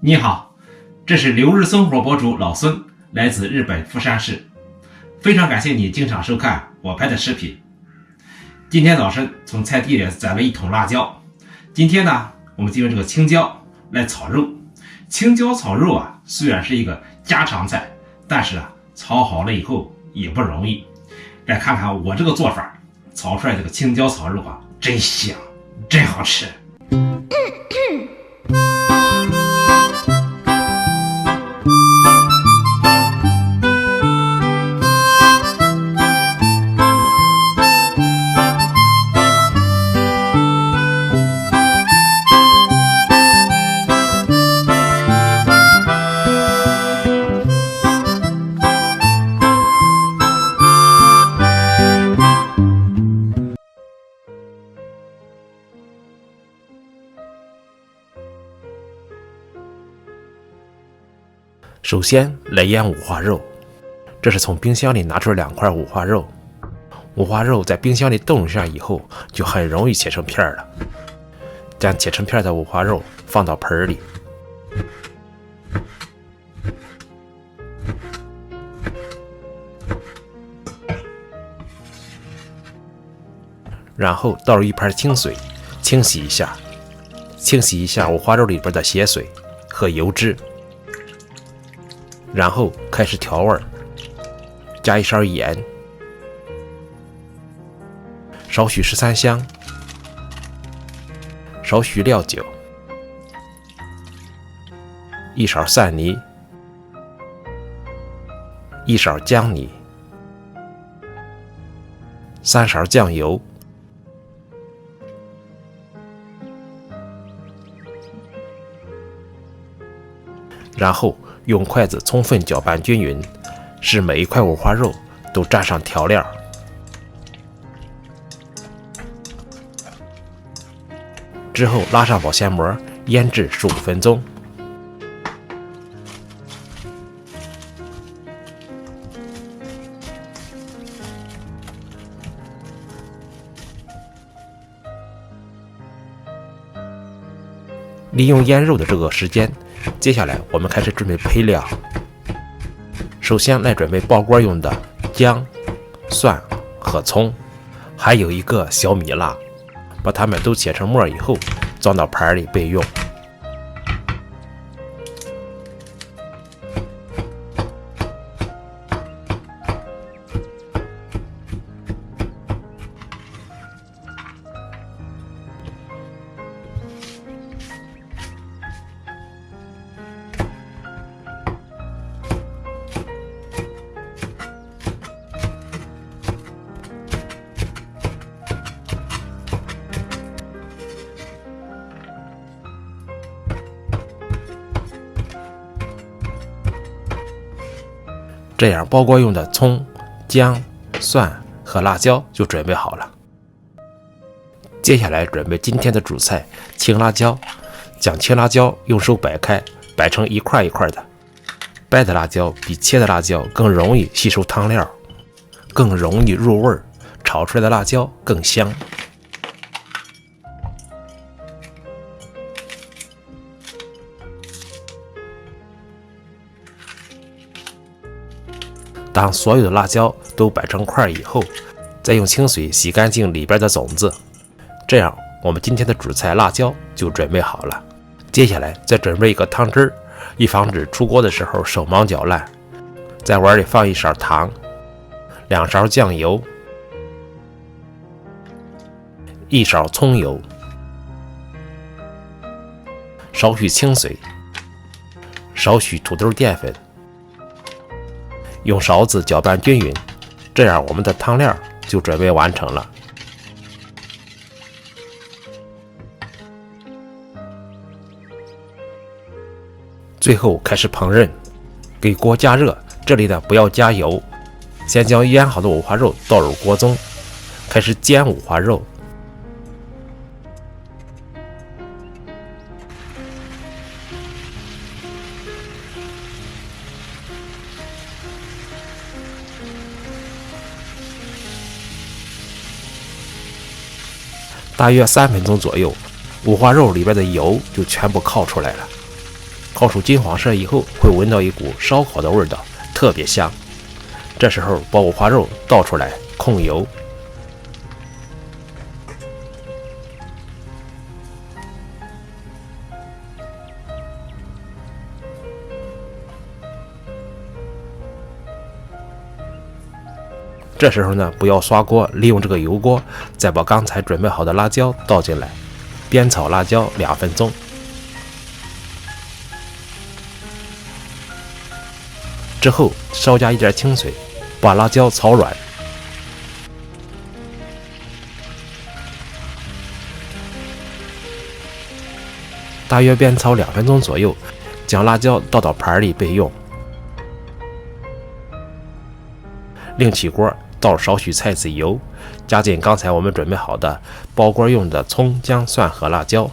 你好，这是留日生活博主老孙，来自日本富山市，非常感谢你经常收看我拍的视频。今天早晨从菜地里摘了一桶辣椒，今天呢，我们就用这个青椒来炒肉。青椒炒肉啊，虽然是一个家常菜，但是啊，炒好了以后也不容易。来看看我这个做法，炒出来这个青椒炒肉啊，真香，真好吃。首先来腌五花肉，这是从冰箱里拿出2块五花肉。五花肉在冰箱里冻一下以后，就很容易切成片了。将切成片的五花肉放到盆里，然后倒入一盘清水，清洗一下五花肉里边的血水和油脂。然后开始调味，加1勺盐，少许13香，少许料酒，1勺蒜泥，1勺姜泥，3勺酱油，然后用筷子充分搅拌均匀，使每一块五花肉都沾上调料。之后拉上保鲜膜，腌制15分钟。利用腌肉的这个时间，接下来我们开始准备配料。首先来准备爆锅用的姜、蒜和葱，还有一个小米辣，把它们都切成末以后装到盘里备用。这样爆锅用的葱、姜、蒜和辣椒就准备好了。接下来准备今天的主菜青辣椒，将青辣椒用手摆开，摆成一块一块的。掰的辣椒比切的辣椒更容易吸收汤料，更容易入味，炒出来的辣椒更香。当所有的辣椒都摆成块以后，再用清水洗干净里边的种子，这样我们今天的主菜辣椒就准备好了。接下来再准备一个汤汁，以防止出锅的时候手忙脚乱。在碗里放1勺糖，2勺酱油，1勺葱油，少许清水，少许土豆淀粉，用勺子搅拌均匀，这样我们的汤料就准备完成了。最后开始烹饪，给锅加热，这里呢不要加油，先将腌好的五花肉倒入锅中，开始煎五花肉。大约3分钟左右，五花肉里边的油就全部烤出来了。烤出金黄色以后，会闻到一股烧烤的味道，特别香。这时候把五花肉倒出来控油。这时候呢，不要刷锅，利用这个油锅，再把刚才准备好的辣椒倒进来，煸炒辣椒2分钟。之后稍加一点清水，把辣椒炒软。大约煸炒2分钟左右，将辣椒倒到盘里备用。另起锅，倒少许菜籽油，加进刚才我们准备好的煲锅用的葱、姜、蒜和辣椒。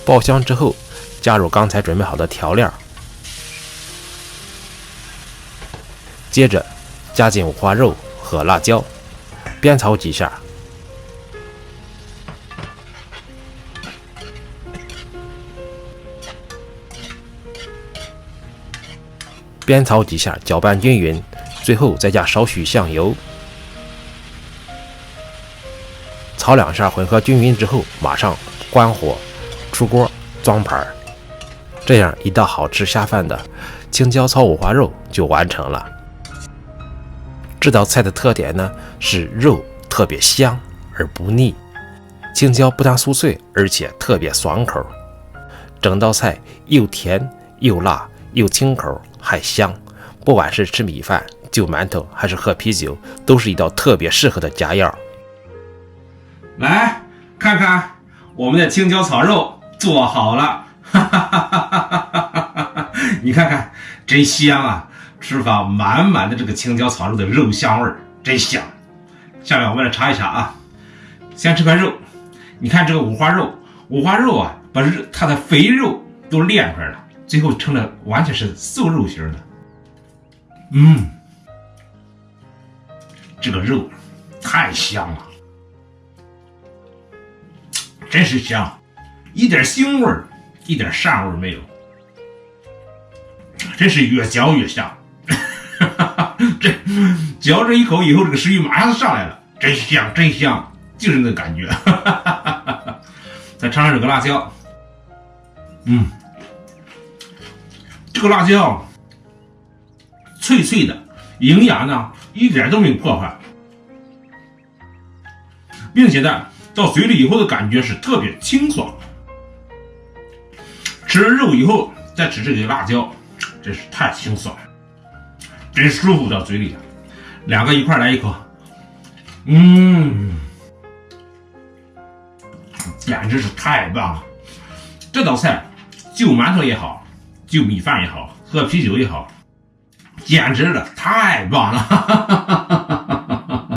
爆香之后，加入刚才准备好的调料，接着加进五花肉和辣椒，煸炒几下。煸炒几下，搅拌均匀，最后再加少许香油，炒2下，混合均匀之后，马上关火，出锅装盘。这样一道好吃下饭的青椒炒五花肉就完成了。这道菜的特点呢是肉特别香而不腻，青椒不但酥脆，而且特别爽口。整道菜又甜又辣又清口还香，不管是吃米饭、就馒头还是喝啤酒，都是一道特别适合的佳肴。来看看我们的青椒炒肉做好了，你看看真香啊，吃法满满的这个青椒炒肉的肉香味真香。下面我们来尝一尝啊。先吃块肉，你看这个五花肉啊，把它的肥肉都练出来了，最后成了完全是瘦肉型的。这个肉太香了，真是香，一点腥味一点膻味没有，真是越嚼越香。这嚼着一口以后，这个食欲马上上来了，真香真香，就是那个感觉。再尝尝这个辣椒，这个辣椒脆脆的，营养呢一点都没有破坏，并且呢到嘴里以后的感觉是特别清爽。吃了肉以后再吃这个辣椒，真是太清爽了，真舒服到嘴里。两个一块来一口，简直是太棒了。这道菜就馒头也好，就米饭也好，喝啤酒也好，简直了，太棒了。